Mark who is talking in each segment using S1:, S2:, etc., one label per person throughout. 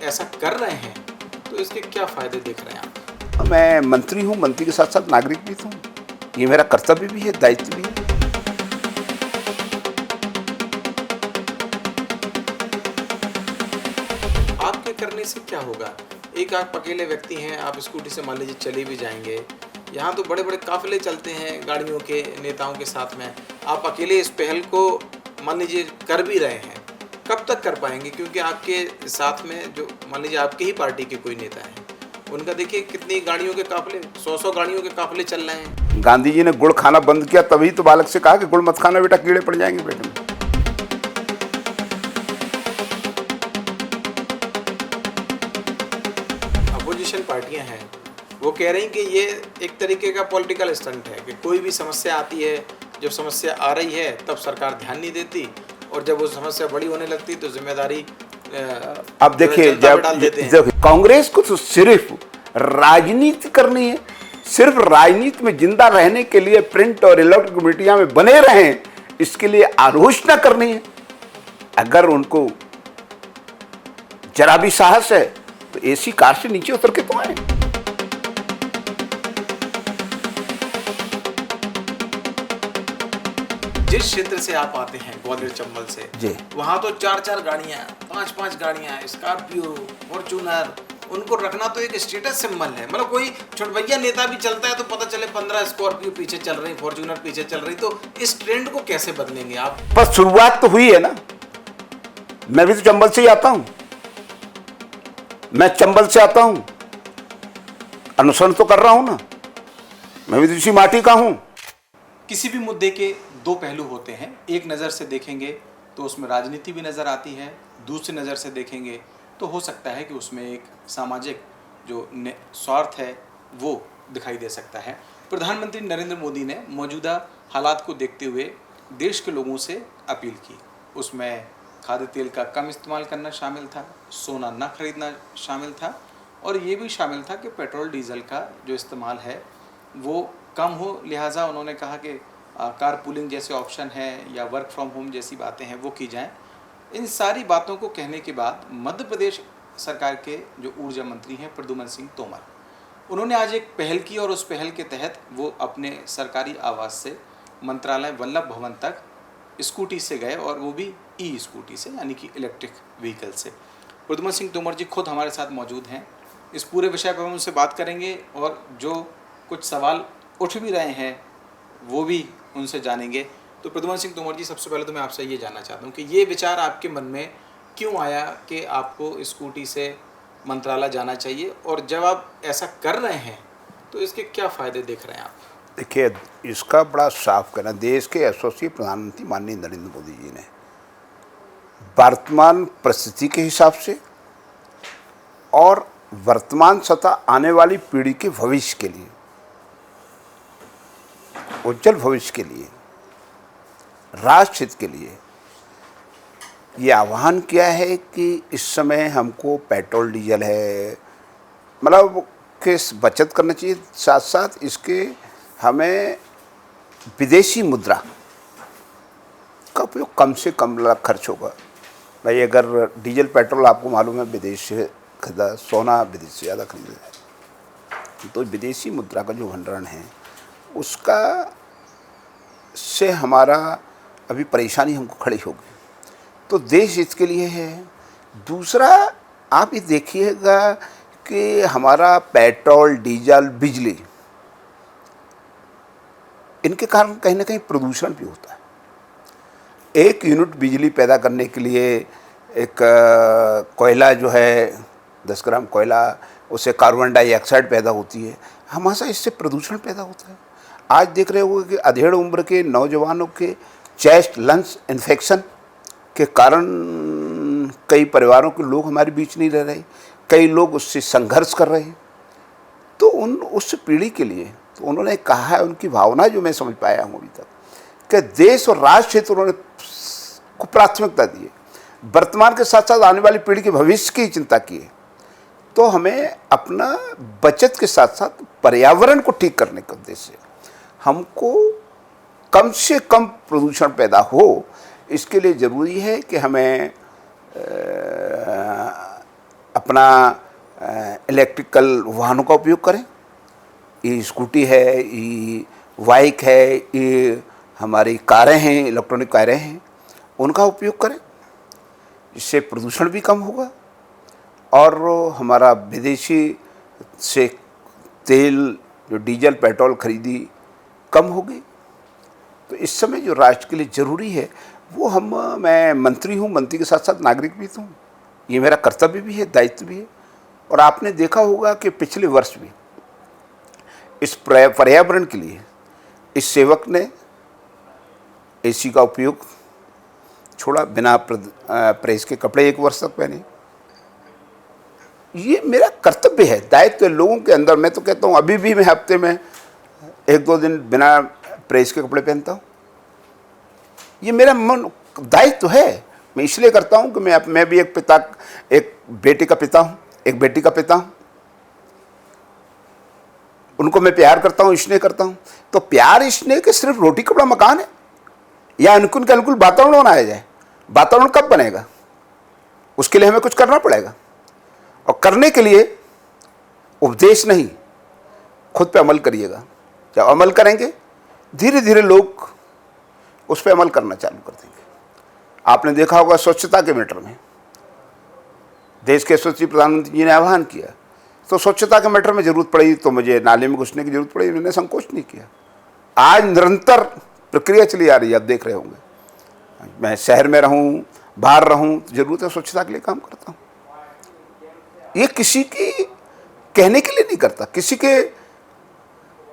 S1: ऐसा कर रहे हैं तो इसके क्या फायदे देख रहे हैं आप?
S2: मैं मंत्री हूँ, मंत्री के साथ साथ नागरिक भी हूँ। ये मेरा कर्तव्य भी है, दायित्व भी है।
S1: आपके करने से क्या होगा? एक आप अकेले व्यक्ति हैं, आप स्कूटी से मान लीजिए चले भी जाएंगे, यहाँ तो बड़े बड़े काफिले चलते हैं गाड़ियों के, नेताओं के साथ में। आप अकेले इस पहल को मान लीजिए कर भी रहे हैं, कब तक कर पाएंगे? क्योंकि आपके साथ में जो मान लीजिए आपके ही पार्टी के कोई नेता हैं, उनका देखिए कितनी गाड़ियों के काफिले, 100-100 गाड़ियों के काफिले चल रहे हैं।
S2: गांधी जी ने गुड़ खाना बंद किया, तभी तो बालक से कहा कि गुड़ मत खाना बेटा, कीड़े पड़ जाएंगे पेट में।
S1: अपोजिशन पार्टियां हैं, वो कह रही कि ये एक तरीके का पॉलिटिकल स्टंट है कि कोई भी समस्या आती है, जब समस्या आ रही है तब सरकार ध्यान नहीं देती, और जब वो समस्या बड़ी होने लगती तो जिम्मेदारी
S2: अब देखिए, जब कांग्रेस को तो सिर्फ राजनीति करनी है, सिर्फ राजनीति में जिंदा रहने के लिए प्रिंट और इलेक्ट्रॉनिक मीडिया में बने रहें, इसके लिए आलोचना करनी है। अगर उनको जरा भी साहस है तो एसी कार से नीचे उतर के तो आए।
S1: जिस क्षेत्र से आप आते हैं, ग्वालियर चंबल से
S2: जी,
S1: वहाँ तो 4-4 गाड़ियाँ, 5-5 गाड़ियाँ, स्कॉर्पियो, फॉर्च्यूनर, उनको रखना तो एक स्टेटस सिंबल है। मतलब कोई छोटभैया नेता भी चलता है तो पता चले 15 स्कॉर्पियो पीछे चल रही, फॉर्च्यूनर पीछे चल रही, तो इस ट्रेंड को कैसे बदलेंगे आप?
S2: बस शुरुआत तो हुई है ना। मैं भी तो चंबल से ही आता हूं, मैं चंबल से आता हूं, अनुसरण तो कर रहा हूं ना, मैं भी तो इसी माटी का हूं।
S1: किसी भी मुद्दे के दो पहलू होते हैं, एक नज़र से देखेंगे तो उसमें राजनीति भी नज़र आती है, दूसरी नज़र से देखेंगे तो हो सकता है कि उसमें एक सामाजिक जो स्वार्थ है वो दिखाई दे सकता है। प्रधानमंत्री नरेंद्र मोदी ने मौजूदा हालात को देखते हुए देश के लोगों से अपील की। उसमें खाद्य तेल का कम इस्तेमाल करना शामिल था, सोना न खरीदना शामिल था, और ये भी शामिल था कि पेट्रोल डीजल का जो इस्तेमाल है वो कम हो। लिहाजा उन्होंने कहा कि कार पूलिंग जैसे ऑप्शन है या वर्क फ्रॉम होम जैसी बातें हैं वो की जाएं। इन सारी बातों को कहने के बाद मध्य प्रदेश सरकार के जो ऊर्जा मंत्री हैं प्रद्युम्न सिंह तोमर, उन्होंने आज एक पहल की, और उस पहल के तहत वो अपने सरकारी आवास से मंत्रालय वल्लभ भवन तक स्कूटी से गए, और वो भी ई स्कूटी से, यानी कि इलेक्ट्रिक व्हीकल से। प्रद्युम्न सिंह तोमर जी खुद हमारे साथ मौजूद हैं। इस पूरे विषय पर हम उनसे बात करेंगे, और जो कुछ सवाल उठ भी रहे हैं वो भी उनसे जानेंगे। तो प्रद्युम्न सिंह तोमर जी, सबसे पहले तो मैं आपसे ये जानना चाहता हूँ कि ये विचार आपके मन में क्यों आया कि आपको स्कूटी से मंत्रालय जाना चाहिए, और जब आप ऐसा कर रहे हैं तो इसके क्या फ़ायदे देख रहे हैं आप?
S2: देखिए, इसका बड़ा साफ कहना, देश के यशस्वी प्रधानमंत्री माननीय नरेंद्र मोदी जी ने वर्तमान परिस्थिति के हिसाब से और वर्तमान तथा आने वाली पीढ़ी के भविष्य के लिए, उज्जवल भविष्य के लिए, राष्ट्र हित के लिए ये आह्वान किया है कि इस समय हमको पेट्रोल डीजल है, मतलब के बचत करना चाहिए, साथ साथ इसके हमें विदेशी मुद्रा का उपयोग कम से कम खर्च होगा। भाई, अगर डीजल पेट्रोल आपको मालूम है विदेश से खरीदा, सोना विदेश से ज़्यादा खरीदा है, तो विदेशी मुद्रा का जो भंडारण है उसका से हमारा अभी परेशानी हमको खड़ी होगी, तो देश इसके लिए है। दूसरा, आप ये देखिएगा कि हमारा पेट्रोल, डीजल, बिजली, इनके कारण कहीं ना कहीं प्रदूषण भी होता है। 1 यूनिट बिजली पैदा करने के लिए एक कोयला जो है 10 ग्राम कोयला, उससे कार्बन डाइऑक्साइड पैदा होती है, हमेशा इससे प्रदूषण पैदा होता है। आज देख रहे हो कि अधेड़ उम्र के नौजवानों के चेस्ट लंग्स इन्फेक्शन के कारण कई परिवारों के लोग हमारे बीच नहीं रह रहे, कई लोग उससे संघर्ष कर रहे हैं। तो उस पीढ़ी के लिए तो उन्होंने कहा है, उनकी भावना जो मैं समझ पाया हूँ अभी तक, कि देश और राष्ट्र हित उन्होंने को प्राथमिकता दी है, वर्तमान के साथ साथ आने वाली पीढ़ी के भविष्य की चिंता की है। तो हमें अपना बचत के साथ साथ पर्यावरण को ठीक करने का उद्देश्य है, हमको कम से कम प्रदूषण पैदा हो, इसके लिए ज़रूरी है कि हमें अपना इलेक्ट्रिकल वाहनों का उपयोग करें। ये स्कूटी है, ये बाइक है, ये हमारी कारें हैं, इलेक्ट्रॉनिक कारें हैं, उनका उपयोग करें। इससे प्रदूषण भी कम होगा और हमारा विदेशी से तेल, जो डीजल पेट्रोल खरीदी कम होगी। तो इस समय जो राष्ट्र के लिए ज़रूरी है वो मैं मंत्री हूँ, मंत्री के साथ साथ नागरिक भी हूँ। ये मेरा कर्तव्य भी है, दायित्व भी है। और आपने देखा होगा कि पिछले वर्ष भी इस पर्यावरण के लिए इस सेवक ने एसी का उपयोग छोड़ा, बिना प्रेस के कपड़े 1 वर्ष तक पहने। ये मेरा कर्तव्य है, दायित्व है लोगों के अंदर। मैं तो कहता हूँ अभी भी मैं हफ्ते में 1-2 दिन बिना प्रेस के कपड़े पहनता हूँ। ये मेरा मन दायित्व है। मैं इसलिए करता हूँ कि मैं भी एक बेटे का पिता हूँ, एक बेटी का पिता हूँ। उनको मैं प्यार करता हूँ, स्नेह करता हूँ। तो प्यार स्नेह के सिर्फ रोटी कपड़ा मकान है या अनुकूल के अनुकूल वातावरण बनाया जाए? वातावरण कब बनेगा? उसके लिए हमें कुछ करना पड़ेगा। और करने के लिए उपदेश नहीं, खुद पे अमल करिएगा। जब अमल करेंगे धीरे धीरे लोग उस पर अमल करना चालू कर देंगे। आपने देखा होगा स्वच्छता के मैटर में देश के यशस्वी प्रधानमंत्री जी ने आह्वान किया, तो स्वच्छता के मैटर में जरूरत पड़ी तो मुझे नाले में घुसने की जरूरत पड़ी, मैंने संकोच नहीं किया। आज निरंतर प्रक्रिया चली आ रही है, आप देख रहे होंगे। मैं शहर में रहूं, बाहर रहूं, तो जरूरत है स्वच्छता के लिए काम करता हूं। ये किसी की कहने के लिए नहीं करता, किसी के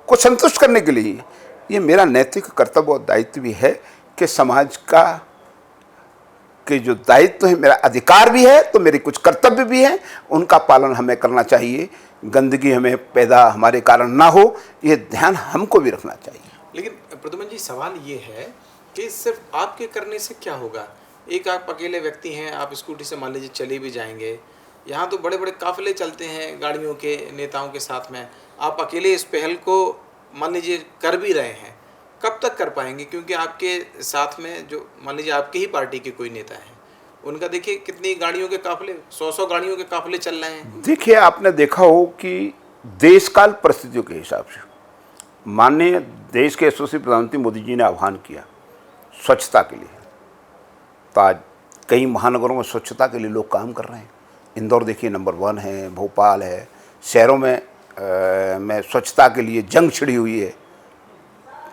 S2: को संतुष्ट करने के लिए। ये मेरा नैतिक कर्तव्य और दायित्व भी है कि समाज का के जो दायित्व है, मेरा अधिकार भी है तो मेरे कुछ कर्तव्य भी हैं, उनका पालन हमें करना चाहिए। गंदगी हमें पैदा हमारे कारण ना हो, ये ध्यान हमको भी रखना चाहिए।
S1: लेकिन प्रद्युमन जी, सवाल ये है कि सिर्फ आपके करने से क्या होगा? एक आप अकेले व्यक्ति हैं, आप स्कूटी से मान लीजिए चले भी जाएंगे, यहाँ तो बड़े बड़े काफिले चलते हैं गाड़ियों के, नेताओं के साथ में। आप अकेले इस पहल को मान लीजिए कर भी रहे हैं, कब तक कर पाएंगे? क्योंकि आपके साथ में जो मान लीजिए आपकी ही पार्टी के कोई नेता हैं, उनका देखिए कितनी गाड़ियों के काफिले, 100-100 गाड़ियों के काफिले चल रहे हैं।
S2: देखिए, आपने देखा हो कि देशकाल परिस्थितियों के हिसाब से माननीय देश के यशस्वी प्रधानमंत्री मोदी जी ने आह्वान किया स्वच्छता के लिए, तो आज कई महानगरों में स्वच्छता के लिए लोग काम कर रहे हैं। इंदौर देखिए नंबर 1 है, भोपाल है, शहरों में स्वच्छता के लिए जंग छिड़ी हुई है।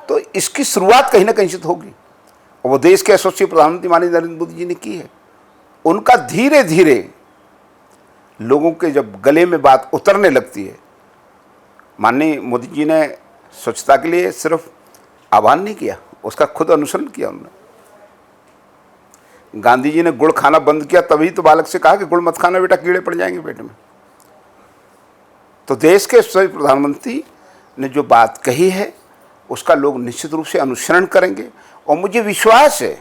S2: तो इसकी शुरुआत कहीं ना कहीं से तो होगी, और वो देश के यशस्वी प्रधानमंत्री माननीय नरेंद्र मोदी जी ने की है। उनका धीरे धीरे लोगों के जब गले में बात उतरने लगती है, माननीय मोदी जी ने स्वच्छता के लिए सिर्फ आह्वान नहीं किया, उसका खुद अनुसरण किया उन्होंने। गांधी जी ने गुड़ खाना बंद किया, तभी तो बालक से कहा कि गुड़ मत खाना बेटा, कीड़े पड़ जाएंगे पेट में। तो देश के यशस्वी प्रधानमंत्री ने जो बात कही है उसका लोग निश्चित रूप से अनुसरण करेंगे। और मुझे विश्वास है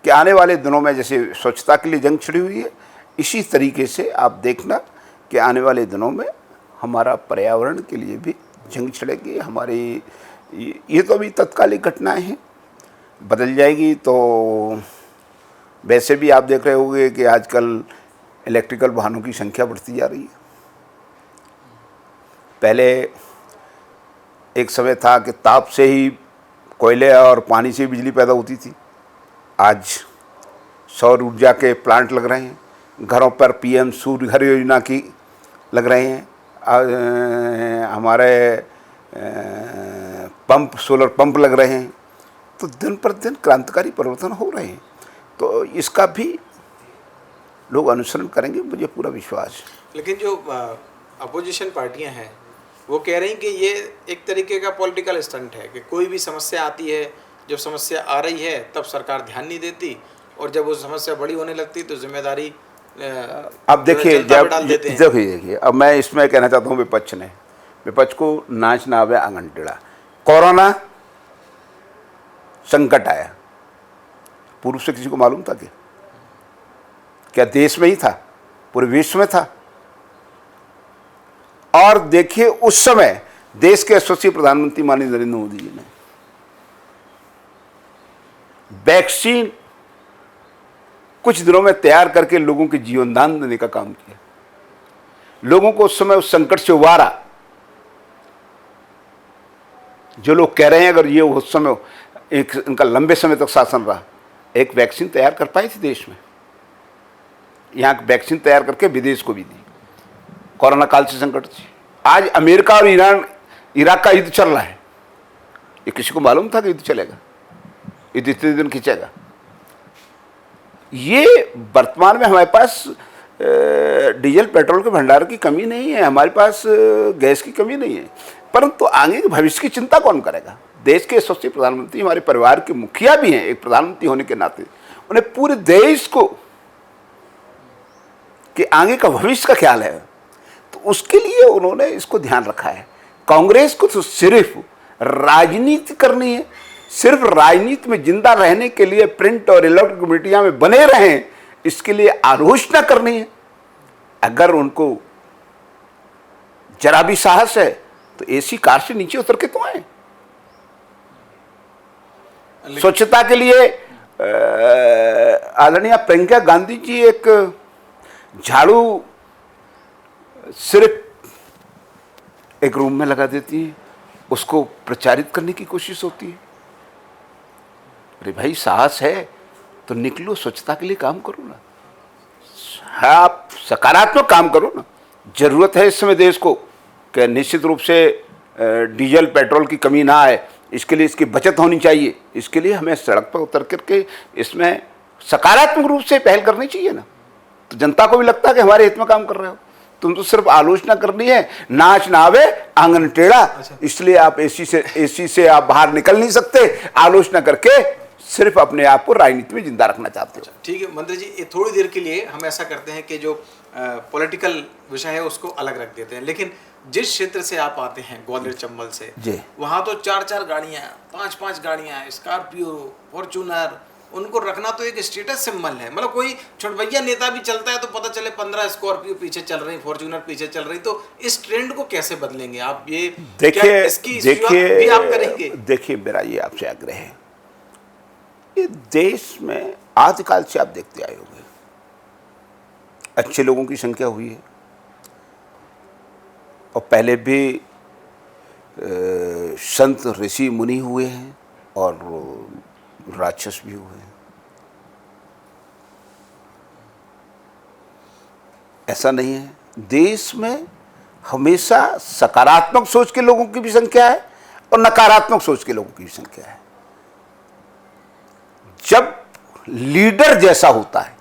S2: कि आने वाले दिनों में जैसे स्वच्छता के लिए जंग छिड़ी हुई है, इसी तरीके से आप देखना कि आने वाले दिनों में हमारा पर्यावरण के लिए भी जंग छिड़ेगी। हमारी ये तो अभी तत्कालिक घटनाएं हैं, बदल जाएगी। तो वैसे भी आप देख रहे होंगे कि आजकल इलेक्ट्रिकल वाहनों की संख्या बढ़ती जा रही है। पहले एक समय था कि ताप से ही, कोयले और पानी से बिजली पैदा होती थी। आज सौर ऊर्जा के प्लांट लग रहे हैं, घरों पर पीएम सूर्य घर योजना की लग रहे हैं, हमारे पंप, सोलर पंप लग रहे हैं। तो दिन पर दिन क्रांतिकारी परिवर्तन हो रहे हैं, तो इसका भी लोग अनुसरण करेंगे, मुझे पूरा विश्वास है।
S1: लेकिन जो अपोजिशन पार्टियां हैं वो कह रही हैं कि ये एक तरीके का पॉलिटिकल स्टंट है कि कोई भी समस्या आती है, जब समस्या आ रही है तब सरकार ध्यान नहीं देती, और जब वो समस्या बड़ी होने लगती तो जिम्मेदारी
S2: अब देखिए, देखिए अब मैं इसमें कहना चाहता हूँ विपक्ष को नाच ना आवे आंगन टेढ़ा। कोरोना संकट आया, पूर्व से किसी को मालूम था क्या देश में ही था, पूरे विश्व में था? और देखिए उस समय देश के यशस्वी प्रधानमंत्री माननीय नरेंद्र मोदी जी ने वैक्सीन कुछ दिनों में तैयार करके लोगों के जीवन दान देने का काम किया। लोगों को उस समय उस संकट से उबारा। जो लोग कह रहे हैं अगर ये उस समय एक इनका लंबे समय तक शासन रहा, एक वैक्सीन तैयार कर पाई थी देश में, यहाँ वैक्सीन तैयार करके विदेश को भी दी, कोरोना काल से संकट थी। आज अमेरिका और ईरान इराक का युद्ध चल रहा है, ये किसी को मालूम था कि युद्ध चलेगा, युद्ध इतने दिन खींचेगा? ये वर्तमान में हमारे पास डीजल पेट्रोल के भंडार की कमी नहीं है, हमारे पास गैस की कमी नहीं है, परंतु आगे के भविष्य की चिंता कौन करेगा? देश के यशस्वी प्रधानमंत्री हमारे परिवार के मुखिया भी हैं, एक प्रधानमंत्री होने के नाते उन्हें पूरे देश को कि आगे का भविष्य का ख्याल है, तो उसके लिए उन्होंने इसको ध्यान रखा है। कांग्रेस को तो सिर्फ राजनीति करनी है, सिर्फ राजनीति में जिंदा रहने के लिए प्रिंट और इलेक्ट्रॉनिक मीडिया में बने रहें, इसके लिए आलोचना करनी है। अगर उनको जरा भी साहस है तो एसी कार से नीचे उतर के तो आए। स्वच्छता के लिए आदरणीय प्रियंका गांधी जी एक झाड़ू सिर्फ एक रूम में लगा देती है, उसको प्रचारित करने की कोशिश होती है। अरे भाई, साहस है तो निकलो, स्वच्छता के लिए काम करो ना, आप सकारात्मक काम करो ना। जरूरत है इस समय देश को कि निश्चित रूप से डीजल पेट्रोल की कमी ना आए, इसके लिए इसकी बचत होनी चाहिए। इसके लिए हमें सड़क पर उतर करके इसमें सकारात्मक रूप से पहल करनी चाहिए ना, तो जनता को भी लगता है कि हमारे हित में काम कर रहे हो। तुम तो सिर्फ आलोचना करनी है, नाच ना आवे आंगन टेढ़ा, इसलिए आप एसी से आप बाहर निकल नहीं सकते, आलोचना करके सिर्फ अपने आप को राजनीति में जिंदा रखना चाहते हो।
S1: ठीक है मंत्री जी, ये थोड़ी देर के लिए हम ऐसा करते हैं कि जो पॉलिटिकल विषय है उसको अलग रख देते हैं, लेकिन जिस क्षेत्र से आप आते हैं ग्वालियर चंबल से, वहाँ तो 4-4 गाड़ियाँ, 5-5 गाड़ियाँ, स्कॉर्पियो, फॉर्च्यूनर, उनको रखना तो एक स्टेटस सिंबल है। मतलब कोई छोटभैया नेता भी चलता है तो पता चले 15 स्कॉर्पियो पीछे चल रही, फॉर्च्यूनर पीछे चल रही, तो इस ट्रेंड को कैसे बदलेंगे आप? ये
S2: देखिए मेरा ये आपसे आग्रह है, ये देश में आदिकाल से आप देखते आए होंगे अच्छे लोगों की संख्या हुई है, और पहले भी संत ऋषि मुनि हुए हैं और राक्षस भी हुए हैं। ऐसा नहीं है, देश में हमेशा सकारात्मक सोच के लोगों की भी संख्या है और नकारात्मक सोच के लोगों की भी संख्या है। जब लीडर जैसा होता है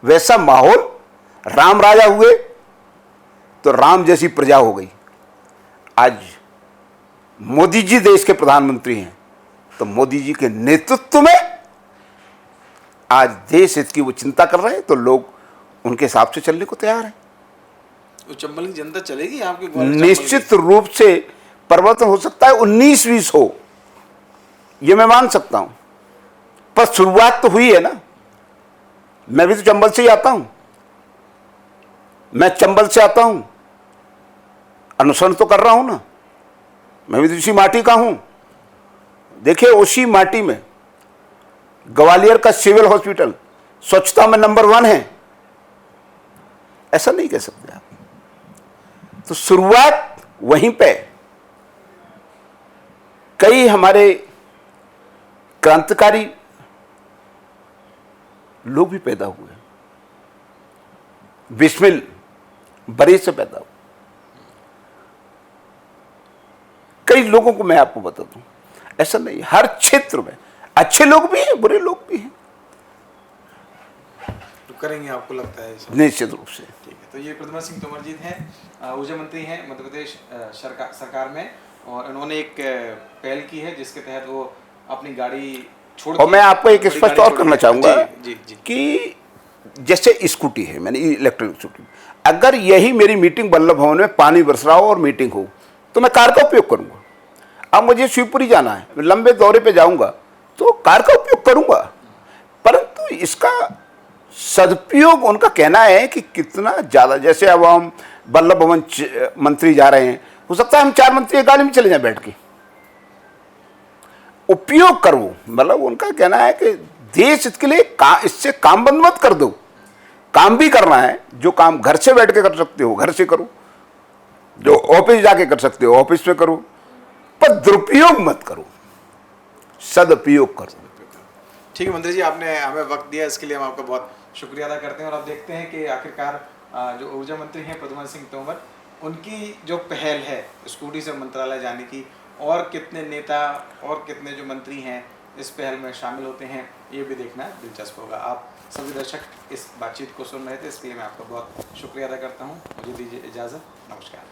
S2: वैसा माहौल, राम राजा हुए तो राम जैसी प्रजा हो गई। आज मोदी जी देश के प्रधानमंत्री हैं तो मोदी जी के नेतृत्व में आज देश हित की वो चिंता कर रहे हैं, तो लोग उनके हिसाब से चलने को तैयार हैं।
S1: तो चंबल की जनता चलेगी आपके?
S2: निश्चित रूप से परिवर्तन हो सकता है, 19-20 हो, ये मैं मान सकता हूं, पर शुरुआत तो हुई है ना। मैं भी तो चंबल से ही आता हूं, मैं चंबल से आता हूं, अनुसरण तो कर रहा हूं ना, मैं भी तो इसी माटी का हूं। देखिए उसी माटी में ग्वालियर का सिविल हॉस्पिटल स्वच्छता में नंबर 1 है, ऐसा नहीं कह सकते आप। तो शुरुआत वहीं पे कई हमारे क्रांतिकारी लोग भी पैदा हुए, बिस्मिल बरी से पैदा हुए। कई लोगों को मैं आपको बता दूं, ऐसा नहीं, हर क्षेत्र में अच्छे लोग भी हैं, बुरे लोग भी हैं।
S1: तो करेंगे आपको लगता है?
S2: निश्चित रूप से।
S1: ठीक है, तो ये प्रद्युम्न सिंह तोमर जी हैं, ऊर्जा मंत्री हैं मध्य प्रदेश सरकार में, और उन्होंने एक पहल की है जिसके तहत वो अपनी गाड़ी छोड़,
S2: और मैं आपको एक स्पष्ट और करना चाहूंगा कि जैसे स्कूटी है, मैंने इलेक्ट्रिक स्कूटी, अगर यही मेरी मीटिंग वल्लभ भवन में पानी बरस रहा हो और मीटिंग हो तो मैं कार का उपयोग करूंगा। अब मुझे शिवपुरी जाना है, लंबे दौरे पे जाऊंगा तो कार का उपयोग करूंगा, परंतु इसका सदुपयोग उनका कहना है कि कितना ज़्यादा। जैसे अब हम वल्लभ भवन मंत्री जा रहे हैं, हो सकता है हम 4 मंत्री एक गाड़ी में चले जाएं बैठ के, उपयोग करो। मतलब उनका कहना है कि देश इसके लिए इससे काम बंद मत कर दो, काम भी करना है, जो काम घर से बैठ के कर सकते हो घर से करो, जो ऑफिस जाके कर सकते हो ऑफिस में करो, पर दुरुपयोग मत करो, सदुपयोग करो।
S1: ठीक है मंत्री जी, आपने हमें वक्त दिया, इसके लिए हम आपका बहुत शुक्रिया अदा करते हैं। और आप देखते हैं कि आखिरकार जो ऊर्जा मंत्री हैं प्रद्युमन सिंह तोमर, उनकी जो पहल है स्कूटी से मंत्रालय जाने की, और कितने नेता और कितने जो मंत्री हैं इस पहल में शामिल होते हैं, ये भी देखना दिलचस्प होगा। आप सभी दर्शक इस बातचीत को सुन रहे थे, इसके लिए मैं आपका बहुत शुक्रिया अदा करता हूँ। मुझे दीजिए इजाज़त, नमस्कार।